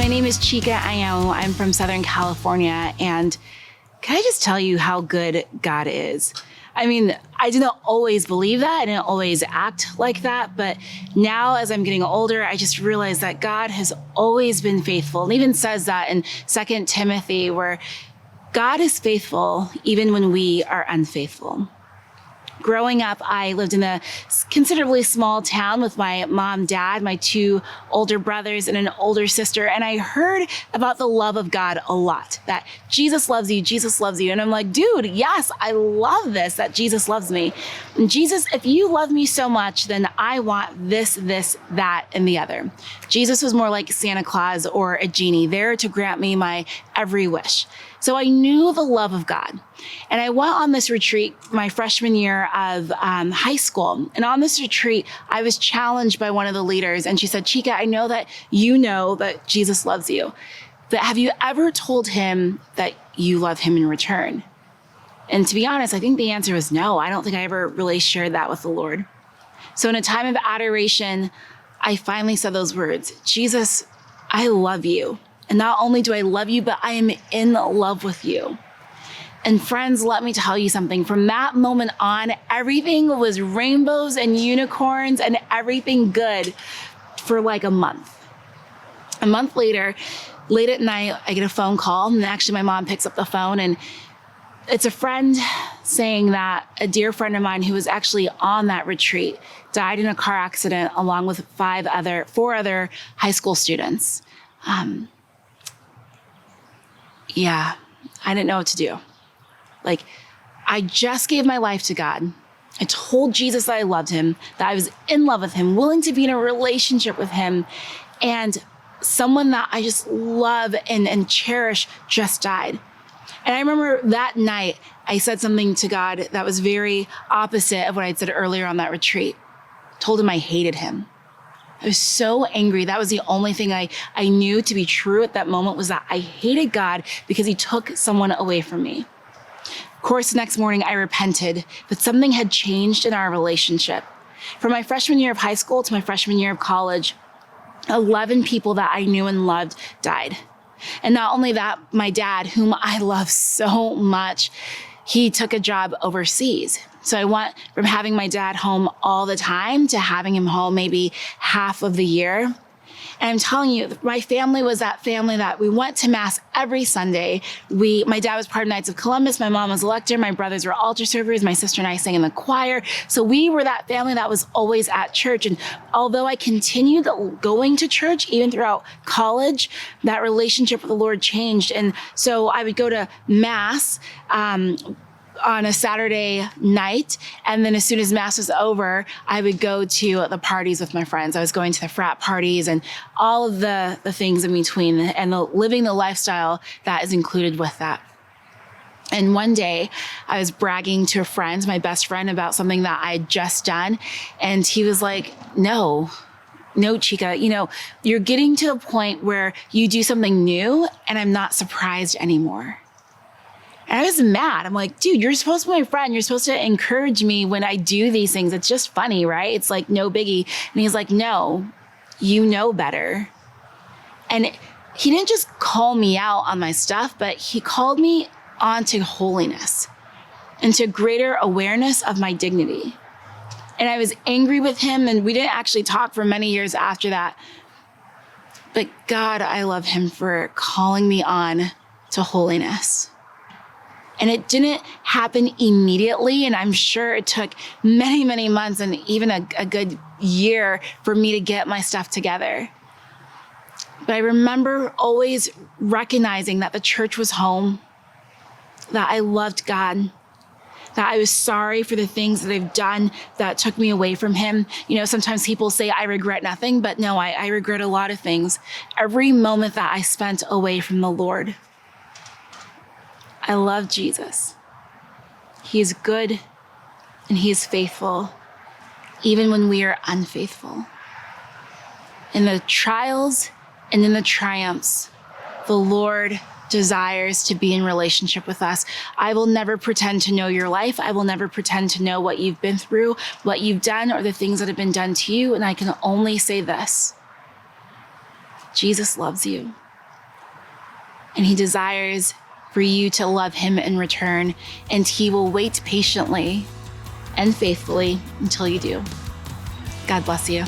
my name is Chika Anyanwu. I'm from Southern California, and can I just tell you how good God is? I mean, I didn't always believe that. I didn't always act like that. But now as I'm getting older, I just realize that God has always been faithful. And even says that in 2 Timothy, where God is faithful even when we are unfaithful. Growing up, I lived in a considerably small town with my mom, dad, my 2 older brothers, and an older sister. And I heard about the love of God a lot, that Jesus loves you, Jesus loves you. And I'm like, dude, yes, I love this, that Jesus loves me. And Jesus, if you love me so much, then I want this, that, and the other. Jesus was more like Santa Claus or a genie, there to grant me my every wish. So I knew the love of God. And I went on this retreat my freshman year of high school. And on this retreat, I was challenged by one of the leaders. And she said, Chika, I know that Jesus loves you. But have you ever told him that you love him in return? And to be honest, I think the answer was no. I don't think I ever really shared that with the Lord. So in a time of adoration, I finally said those words, Jesus, I love you. And not only do I love you, but I am in love with you. And friends, let me tell you something. From that moment on, everything was rainbows and unicorns and everything good for like a month. A month later, late at night, I get a phone call. And actually, my mom picks up the phone, and it's a friend saying that a dear friend of mine who was actually on that retreat died in a car accident along with 4 other high school students. Yeah, I didn't know what to do. Like, I just gave my life to God. I told Jesus that I loved him, that I was in love with him, willing to be in a relationship with him. And someone that I just love and cherish just died. And I remember that night, I said something to God that was very opposite of what I'd said earlier on that retreat. Told him I hated him. I was so angry. That was the only thing I knew to be true at that moment, was that I hated God because he took someone away from me. Of course, the next morning I repented, but something had changed in our relationship. From my freshman year of high school to my freshman year of college, 11 people that I knew and loved died. And not only that, my dad, whom I love so much, he took a job overseas. So I went from having my dad home all the time to having him home maybe half of the year. And I'm telling you, my family was that family that we went to mass every Sunday. My dad was part of Knights of Columbus. My mom was a lector. My brothers were altar servers. My sister and I sang in the choir. So we were that family that was always at church. And although I continued going to church, even throughout college, that relationship with the Lord changed. And so I would go to mass, on a Saturday night. And then as soon as mass was over, I would go to the parties with my friends. I was going to the frat parties and all of the things in between, and living the lifestyle that is included with that. And one day I was bragging to a friend, my best friend, about something that I had just done. And he was like, no, Chika, you're getting to a point where you do something new and I'm not surprised anymore. And I was mad. I'm like, dude, you're supposed to be my friend. You're supposed to encourage me when I do these things. It's just funny, right? It's like no biggie. And he's like, no, you know better. And he didn't just call me out on my stuff, but he called me onto holiness, into greater awareness of my dignity. And I was angry with him, and we didn't actually talk for many years after that. But God, I love him for calling me on to holiness. And it didn't happen immediately. And I'm sure it took many, many months and even a good year for me to get my stuff together. But I remember always recognizing that the church was home, that I loved God, that I was sorry for the things that I've done that took me away from him. Sometimes people say I regret nothing, but no, I regret a lot of things. Every moment that I spent away from the Lord. I love Jesus. He is good and he is faithful, even when we are unfaithful. In the trials and in the triumphs, the Lord desires to be in relationship with us. I will never pretend to know your life. I will never pretend to know what you've been through, what you've done, or the things that have been done to you. And I can only say this: Jesus loves you. and he desires for you to love him in return, and he will wait patiently and faithfully until you do. God bless you.